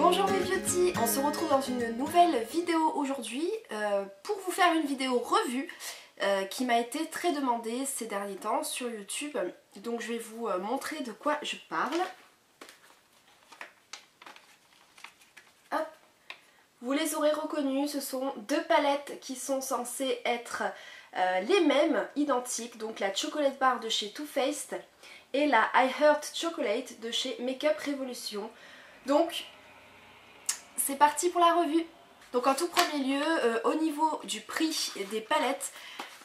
Bonjour mes beauty, on se retrouve dans une nouvelle vidéo aujourd'hui pour vous faire une vidéo revue qui m'a été très demandée ces derniers temps sur YouTube. Donc je vais vous montrer de quoi je parle. Hop. Vous les aurez reconnus, ce sont deux palettes qui sont censées être les mêmes, identiques. Donc la Chocolate Bar de chez Too Faced et la I Heart Chocolate de chez Makeup Revolution. Donc c'est parti pour la revue. Donc en tout premier lieu, au niveau du prix des palettes,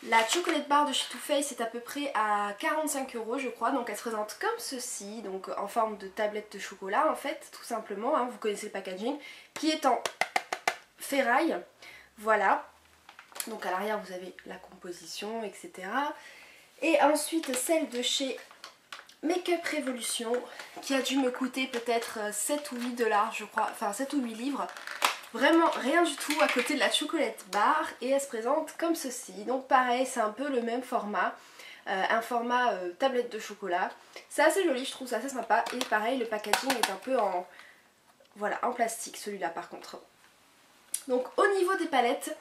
la Chocolate Bar de chez Too Faced est à peu près à 45 € je crois. Donc elle se présente comme ceci, donc en forme de tablette de chocolat en fait, tout simplement, hein, vous connaissez le packaging, qui est en ferraille, voilà. Donc à l'arrière vous avez la composition, etc. Et ensuite celle de chez Makeup Revolution qui a dû me coûter peut-être 7 ou 8 $ je crois, enfin 7 ou 8 livres. Vraiment rien du tout à côté de la Chocolate Bar et elle se présente comme ceci. Donc pareil, c'est un peu le même format, un format tablette de chocolat. C'est assez joli, je trouve ça assez sympa. Et pareil, le packaging est un peu en, voilà, en plastique celui-là par contre. Donc au niveau des palettes,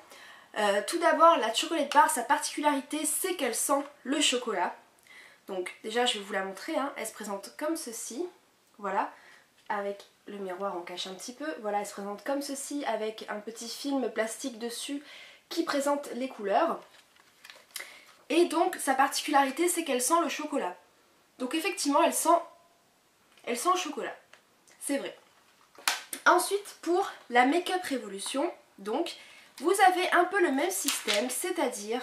tout d'abord la Chocolate Bar, sa particularité c'est qu'elle sent le chocolat. Donc déjà je vais vous la montrer, hein. Elle se présente comme ceci, voilà, avec le miroir on cache un petit peu, voilà elle se présente comme ceci avec un petit film plastique dessus qui présente les couleurs. Et donc sa particularité c'est qu'elle sent le chocolat. Donc effectivement elle sent le chocolat, c'est vrai. Ensuite pour la Makeup Revolution, donc vous avez un peu le même système, c'est-à-dire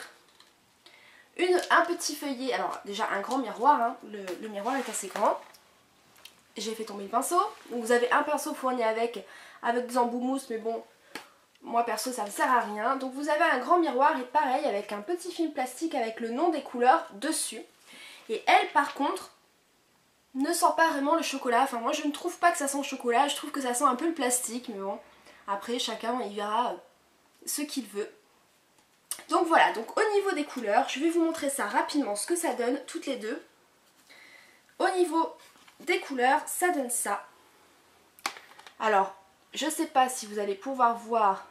un petit feuillet, alors déjà un grand miroir, hein. Le miroir est assez grand. J'ai fait tomber le pinceau, donc vous avez un pinceau fourni avec des embouts mousse, mais bon, moi perso ça ne sert à rien. Donc vous avez un grand miroir et pareil avec un petit film plastique avec le nom des couleurs dessus. Et elle par contre ne sent pas vraiment le chocolat, enfin moi je ne trouve pas que ça sent le chocolat, je trouve que ça sent un peu le plastique, mais bon, après chacun il verra ce qu'il veut. Donc voilà, donc au niveau des couleurs, je vais vous montrer ça rapidement, ce que ça donne toutes les deux. Au niveau des couleurs, ça donne ça. Alors, je sais pas si vous allez pouvoir voir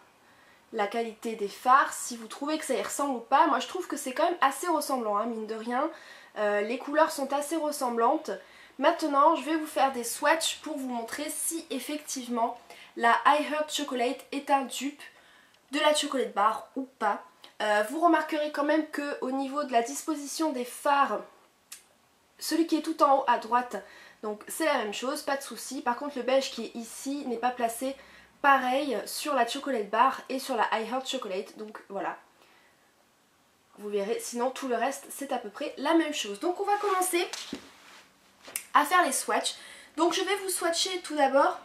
la qualité des fards, si vous trouvez que ça y ressemble ou pas. Moi je trouve que c'est quand même assez ressemblant, hein, mine de rien. Les couleurs sont assez ressemblantes. Maintenant, je vais vous faire des swatchs pour vous montrer si effectivement la I Heart Chocolate est un dupe de la Chocolate Bar ou pas. Vous remarquerez quand même que au niveau de la disposition des fards, celui qui est tout en haut à droite, donc c'est la même chose, pas de souci. Par contre le beige qui est ici n'est pas placé pareil sur la Chocolate Bar et sur la I Heart Chocolate, donc voilà. Vous verrez, sinon tout le reste c'est à peu près la même chose. Donc on va commencer à faire les swatchs. Donc je vais vous swatcher tout d'abord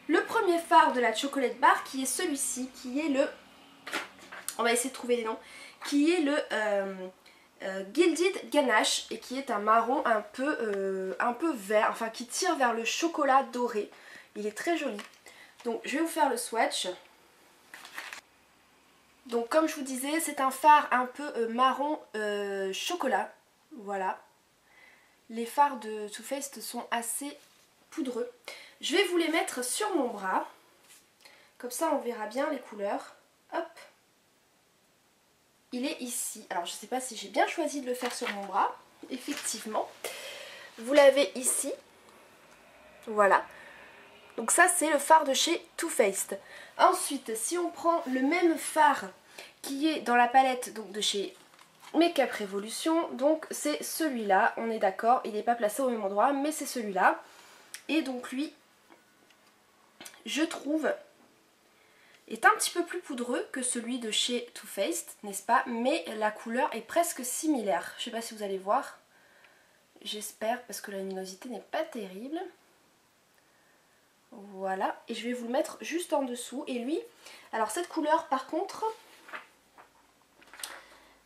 le premier fard de la Chocolate Bar qui est celui-ci, qui est le... On va essayer de trouver les noms. Qui est le Gilded Ganache et qui est un marron un peu vert, enfin qui tire vers le chocolat doré. Il est très joli. Donc je vais vous faire le swatch. Donc comme je vous disais, c'est un fard un peu marron chocolat. Voilà. Les fards de Too Faced sont assez poudreux. Je vais vous les mettre sur mon bras. Comme ça on verra bien les couleurs. Hop. Il est ici. Alors je ne sais pas si j'ai bien choisi de le faire sur mon bras. Effectivement. Vous l'avez ici. Voilà. Donc ça c'est le fard de chez Too Faced. Ensuite si on prend le même fard qui est dans la palette donc, de chez Makeup Revolution. Donc c'est celui-là. On est d'accord. Il n'est pas placé au même endroit. Mais c'est celui-là. Et donc lui, je trouve... est un petit peu plus poudreux que celui de chez Too Faced, n'est-ce pas? Mais la couleur est presque similaire. Je sais pas si vous allez voir. J'espère parce que la luminosité n'est pas terrible. Voilà. Et je vais vous le mettre juste en dessous. Et lui, alors cette couleur par contre,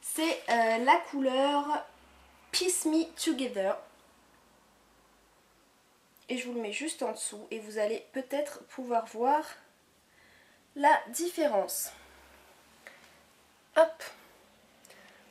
c'est la couleur Piece Me Together. Et je vous le mets juste en dessous. Et vous allez peut-être pouvoir voir la différence. Hop.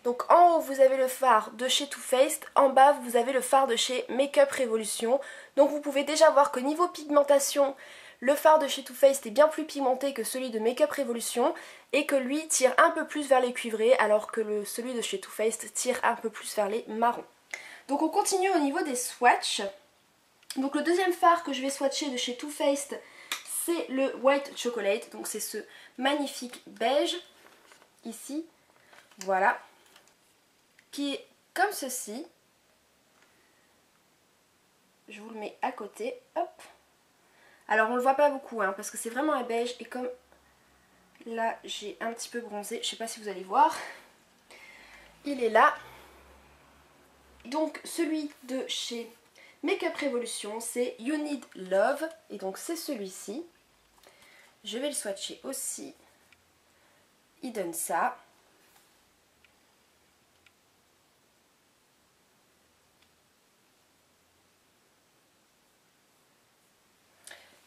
Donc en haut vous avez le fard de chez Too Faced, en bas vous avez le fard de chez Makeup Revolution. Donc vous pouvez déjà voir que niveau pigmentation, le fard de chez Too Faced est bien plus pigmenté que celui de Makeup Revolution et que lui tire un peu plus vers les cuivrés alors que celui de chez Too Faced tire un peu plus vers les marrons. Donc on continue au niveau des swatchs. Donc le deuxième fard que je vais swatcher de chez Too Faced, c'est le White Chocolate. Donc c'est ce magnifique beige ici, voilà, qui est comme ceci. Je vous le mets à côté, hop. Alors on le voit pas beaucoup hein, parce que c'est vraiment un beige et comme là j'ai un petit peu bronzé, je sais pas si vous allez voir, il est là. Donc celui de chez Makeup Revolution c'est You Need Love et donc c'est celui-ci. Je vais le swatcher aussi, il donne ça.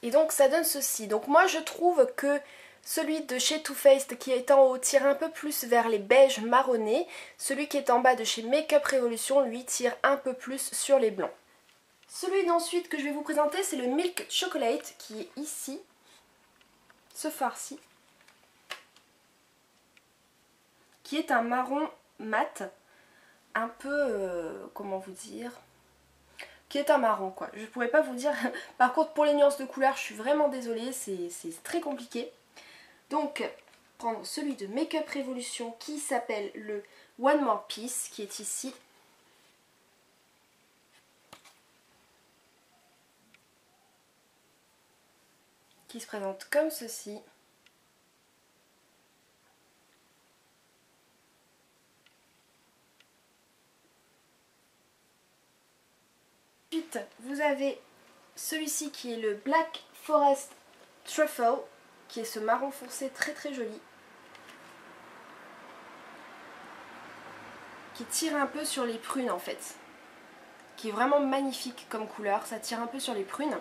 Et donc ça donne ceci. Donc moi je trouve que celui de chez Too Faced qui est en haut tire un peu plus vers les beiges marronnés. Celui qui est en bas de chez Makeup Revolution lui tire un peu plus sur les blancs. Celui d'ensuite que je vais vous présenter c'est le Milk Chocolate qui est ici. Ce fard-ci. Qui est un marron mat. Un peu, comment vous dire, qui est un marron quoi. Je pourrais pas vous dire. Par contre pour les nuances de couleurs je suis vraiment désolée, c'est très compliqué. Donc prendre celui de Makeup Revolution qui s'appelle le One More Piece qui est ici. Qui se présente comme ceci. Ensuite vous avez celui-ci qui est le Black Forest Truffle qui est ce marron foncé très très joli. Qui tire un peu sur les prunes en fait. Qui est vraiment magnifique comme couleur, ça tire un peu sur les prunes.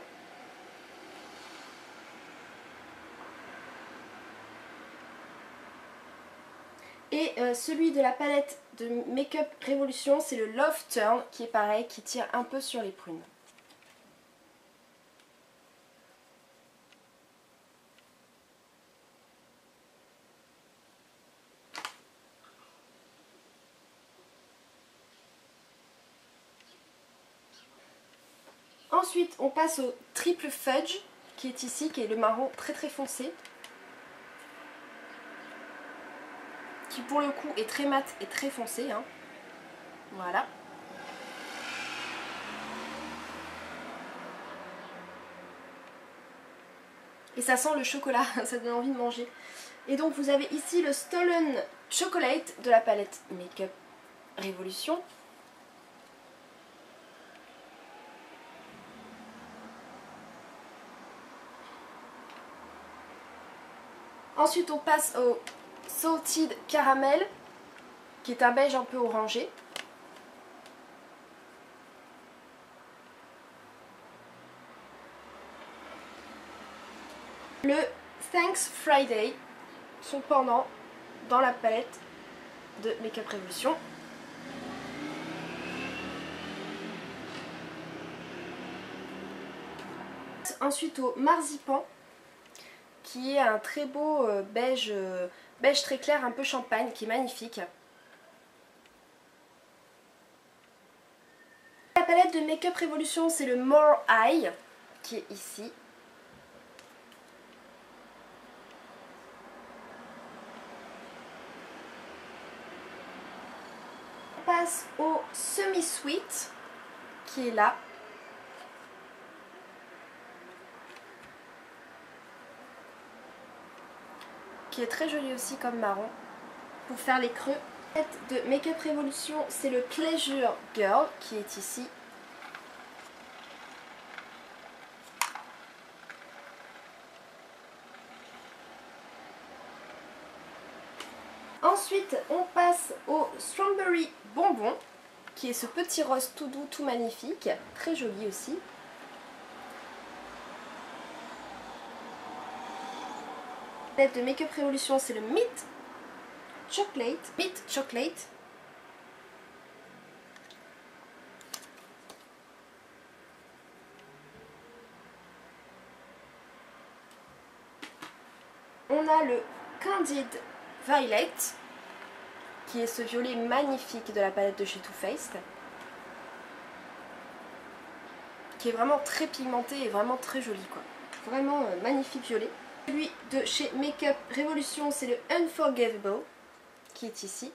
Et celui de la palette de Makeup Revolution, c'est le Love Turn, qui est pareil, qui tire un peu sur les prunes. Ensuite, on passe au Triple Fudge, qui est ici, qui est le marron très très foncé. Qui pour le coup est très mat et très foncé. Hein. Voilà. Et ça sent le chocolat, ça donne envie de manger. Et donc vous avez ici le Stolen Chocolate de la palette Makeup Revolution. Ensuite on passe au Salted Caramel, qui est un beige un peu orangé. Le Thanks Friday, son pendant dans la palette de Makeup Revolution. Ensuite au Marzipan, qui est un très beau beige, beige très clair, un peu champagne, qui est magnifique. La palette de Makeup Revolution, c'est le More Eye, qui est ici. On passe au Semi Sweet, qui est là. Qui est très joli aussi comme marron pour faire les creux. La palette de Makeup Revolution, c'est le Pleasure Girl qui est ici. Ensuite, on passe au Strawberry Bonbon, qui est ce petit rose tout doux, tout magnifique, très joli aussi. La palette de Makeup Revolution, c'est le Mint Chocolate. Mint Chocolate. on a le Candid Violet, qui est ce violet magnifique de la palette de chez Too Faced, qui est vraiment très pigmenté et vraiment très joli quoi. Vraiment magnifique violet. Celui de chez Makeup Revolution, c'est le Unforgivable qui est ici.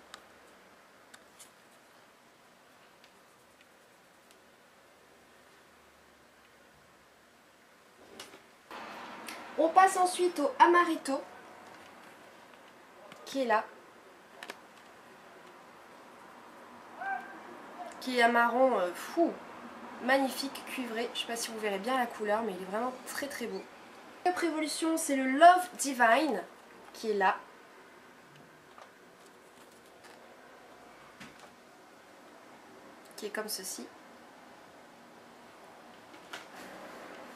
On passe ensuite au Amarito qui est là, qui est un marron fou, magnifique, cuivré. Je sais pas si vous verrez bien la couleur, mais il est vraiment très très beau. Makeup Revolution, c'est le Love Divine qui est là. Qui est comme ceci.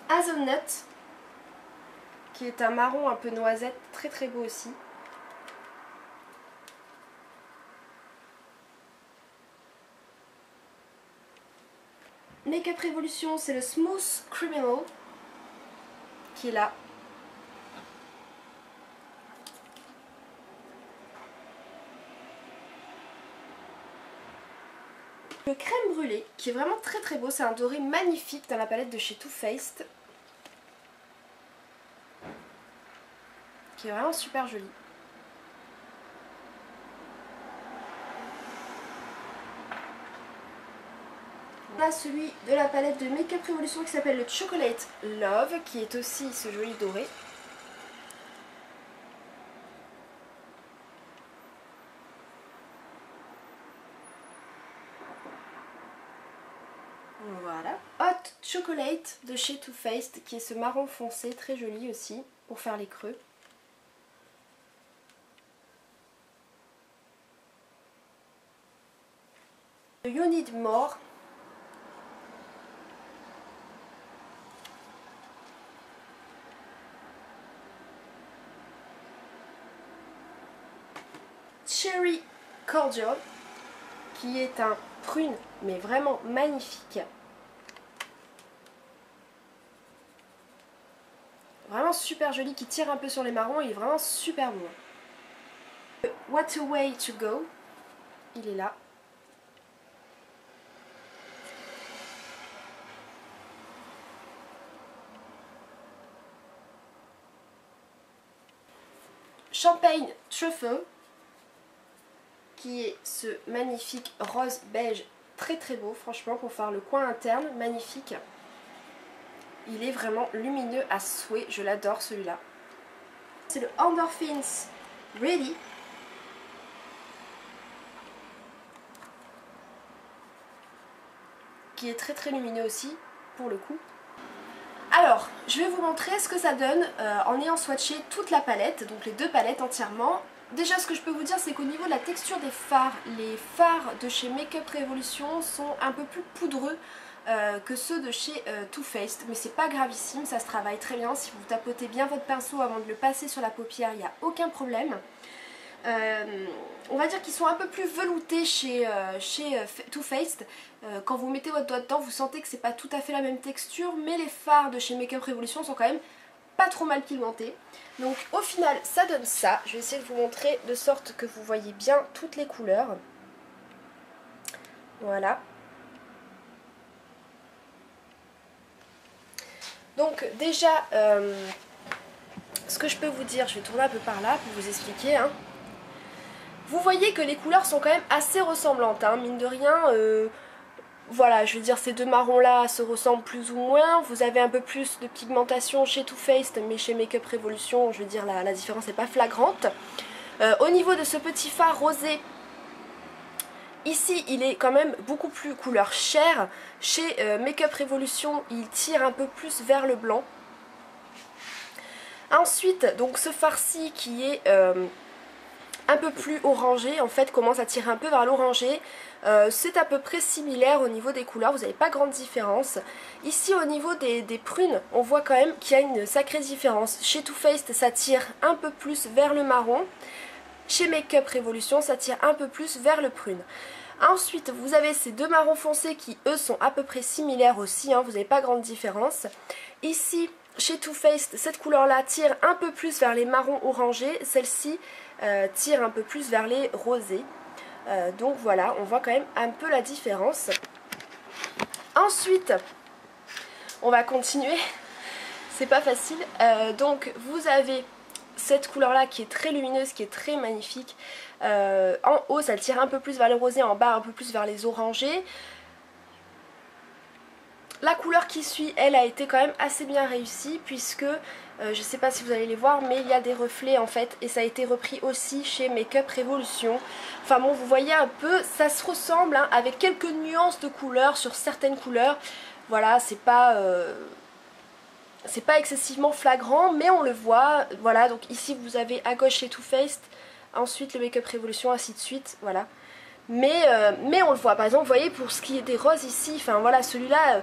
Hazelnut, qui est un marron un peu noisette, très très beau aussi. Makeup Revolution, c'est le Smooth Criminal qui est là. Le Crème Brûlée, qui est vraiment très très beau, c'est un doré magnifique dans la palette de chez Too Faced, qui est vraiment super joli. On a celui de la palette de Makeup Revolution qui s'appelle le Chocolate Love, qui est aussi ce joli doré. Voilà. Hot Chocolate de chez Too Faced, qui est ce marron foncé, très joli aussi, pour faire les creux. You Need More. Cherry Cordial, qui est un prune, mais vraiment magnifique. Vraiment super joli, qui tire un peu sur les marrons, il est vraiment super beau. What a Way to Go, il est là. Champagne Truffle, qui est ce magnifique rose beige très très beau, franchement pour faire le coin interne, magnifique. Il est vraiment lumineux à souhait, je l'adore celui-là. C'est le Endorphins Ready. Qui est très très lumineux aussi, pour le coup. Alors, je vais vous montrer ce que ça donne en ayant swatché toute la palette, donc les deux palettes entièrement. Déjà, ce que je peux vous dire, c'est qu'au niveau de la texture des fards, les fards de chez Makeup Revolution sont un peu plus poudreux que ceux de chez Too Faced, mais c'est pas gravissime, ça se travaille très bien. Si vous tapotez bien votre pinceau avant de le passer sur la paupière, il n'y a aucun problème. On va dire qu'ils sont un peu plus veloutés chez Too Faced. Quand vous mettez votre doigt dedans, vous sentez que c'est pas tout à fait la même texture, mais les fards de chez Makeup Revolution sont quand même pas trop mal pigmentés. Donc au final ça donne ça. Je vais essayer de vous montrer de sorte que vous voyez bien toutes les couleurs. Voilà. Donc déjà ce que je peux vous dire, je vais tourner un peu par là pour vous expliquer hein. Vous voyez que les couleurs sont quand même assez ressemblantes hein, mine de rien. Voilà, je veux dire ces deux marrons là se ressemblent plus ou moins. Vous avez un peu plus de pigmentation chez Too Faced, mais chez Makeup Revolution, je veux dire la différence n'est pas flagrante. Au niveau de ce petit fard rosé, ici il est quand même beaucoup plus couleur chair. Chez Makeup Revolution, il tire un peu plus vers le blanc. Ensuite, donc ce fard-ci qui est un peu plus orangé, en fait commence à tirer un peu vers l'orangé. C'est à peu près similaire au niveau des couleurs, vous n'avez pas grande différence. Ici au niveau des prunes, on voit quand même qu'il y a une sacrée différence. Chez Too Faced ça tire un peu plus vers le marron, chez Makeup Revolution ça tire un peu plus vers le prune. Ensuite vous avez ces deux marrons foncés qui eux sont à peu près similaires aussi, hein, vous n'avez pas grande différence. Ici chez Too Faced, cette couleur là tire un peu plus vers les marrons orangés, celle-ci tire un peu plus vers les rosés. Donc voilà, on voit quand même un peu la différence. Ensuite, on va continuer, c'est pas facile. Donc vous avez cette couleur là qui est très lumineuse, qui est très magnifique. En haut ça tire un peu plus vers les rosés, en bas un peu plus vers les orangés. La couleur qui suit, elle, a été quand même assez bien réussie puisque, je sais pas si vous allez les voir, mais il y a des reflets en fait et ça a été repris aussi chez Makeup Revolution. Enfin bon, vous voyez un peu, ça se ressemble hein, avec quelques nuances de couleurs sur certaines couleurs. Voilà, c'est pas excessivement flagrant, mais on le voit. Voilà, donc ici vous avez à gauche chez Too Faced, ensuite le Makeup Revolution, ainsi de suite, voilà. Mais on le voit, par exemple, vous voyez, pour ce qui est des roses ici, enfin voilà, celui-là,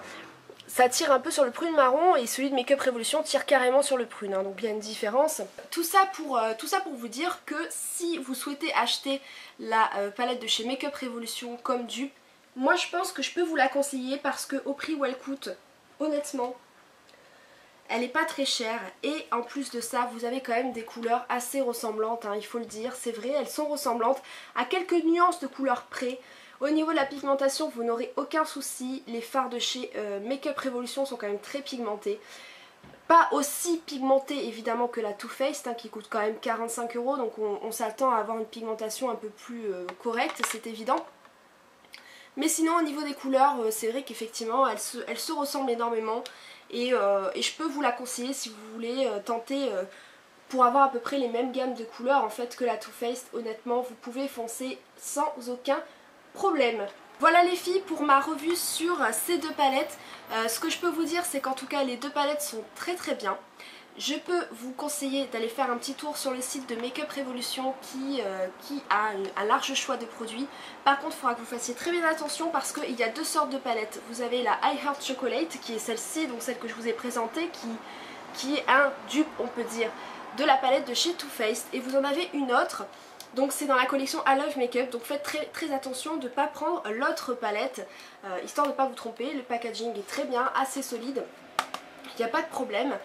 ça tire un peu sur le prune marron et celui de Makeup Revolution tire carrément sur le prune, hein, donc il y a une différence. Tout ça pour vous dire que si vous souhaitez acheter la palette de chez Makeup Revolution comme dupe, moi je pense que je peux vous la conseiller parce qu'au prix où elle coûte, honnêtement, elle n'est pas très chère et en plus de ça vous avez quand même des couleurs assez ressemblantes, hein, il faut le dire, c'est vrai, elles sont ressemblantes à quelques nuances de couleurs près. Au niveau de la pigmentation vous n'aurez aucun souci, les fards de chez Makeup Revolution sont quand même très pigmentés. Pas aussi pigmentés évidemment que la Too Faced hein, qui coûte quand même 45 €, donc on s'attend à avoir une pigmentation un peu plus correcte, c'est évident. Mais sinon au niveau des couleurs, c'est vrai qu'effectivement elles se ressemblent énormément et je peux vous la conseiller si vous voulez tenter pour avoir à peu près les mêmes gammes de couleurs en fait que la Too Faced. Honnêtement vous pouvez foncer sans aucun problème. Voilà les filles pour ma revue sur ces deux palettes. Ce que je peux vous dire c'est qu'en tout cas les deux palettes sont très bien. Je peux vous conseiller d'aller faire un petit tour sur le site de Makeup Revolution qui a un large choix de produits. Par contre, il faudra que vous fassiez très bien attention parce qu'il y a deux sortes de palettes. Vous avez la I Heart Chocolate qui est celle-ci, donc celle que je vous ai présentée, qui est un dupe, on peut dire, de la palette de chez Too Faced. Et vous en avez une autre, donc c'est dans la collection I Love Makeup. Donc faites très attention de ne pas prendre l'autre palette, histoire de ne pas vous tromper. Le packaging est très bien, assez solide, il n'y a pas de problème.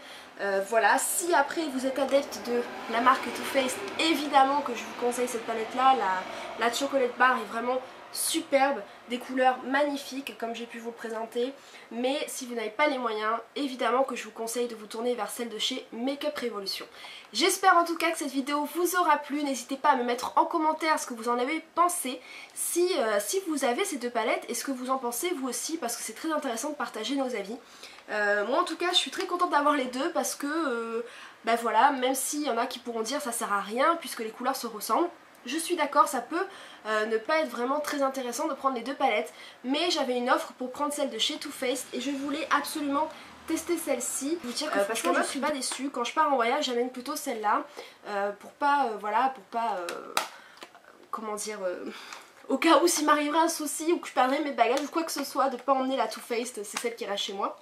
Voilà, si après vous êtes adepte de la marque Too Faced, évidemment que je vous conseille cette palette là, la Chocolate Bar est vraiment superbe, des couleurs magnifiques comme j'ai pu vous le présenter, mais si vous n'avez pas les moyens, évidemment que je vous conseille de vous tourner vers celle de chez Makeup Revolution. J'espère en tout cas que cette vidéo vous aura plu, n'hésitez pas à me mettre en commentaire ce que vous en avez pensé, si vous avez ces deux palettes et ce que vous en pensez vous aussi, parce que c'est très intéressant de partager nos avis. Moi en tout cas je suis très contente d'avoir les deux parce que ben voilà, même s'il y en a qui pourront dire ça sert à rien puisque les couleurs se ressemblent, je suis d'accord, ça peut ne pas être vraiment très intéressant de prendre les deux palettes, mais j'avais une offre pour prendre celle de chez Too Faced et je voulais absolument tester celle-ci. Je vous dire que franchement je suis pas déçue, quand je pars en voyage j'amène plutôt celle-là pour pas, voilà, pour pas, comment dire... au cas où s'il m'arriverait un souci ou que je perdrais mes bagages ou quoi que ce soit, de pas emmener la Too Faced, c'est celle qui reste chez moi.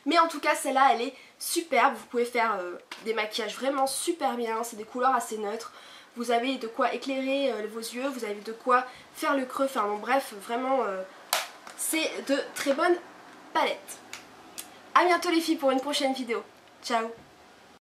Mais en tout cas celle-là elle est superbe, vous pouvez faire des maquillages vraiment super bien, c'est des couleurs assez neutres. Vous avez de quoi éclairer vos yeux, vous avez de quoi faire le creux, enfin bon bref, vraiment c'est de très bonnes palettes. A bientôt les filles pour une prochaine vidéo. Ciao.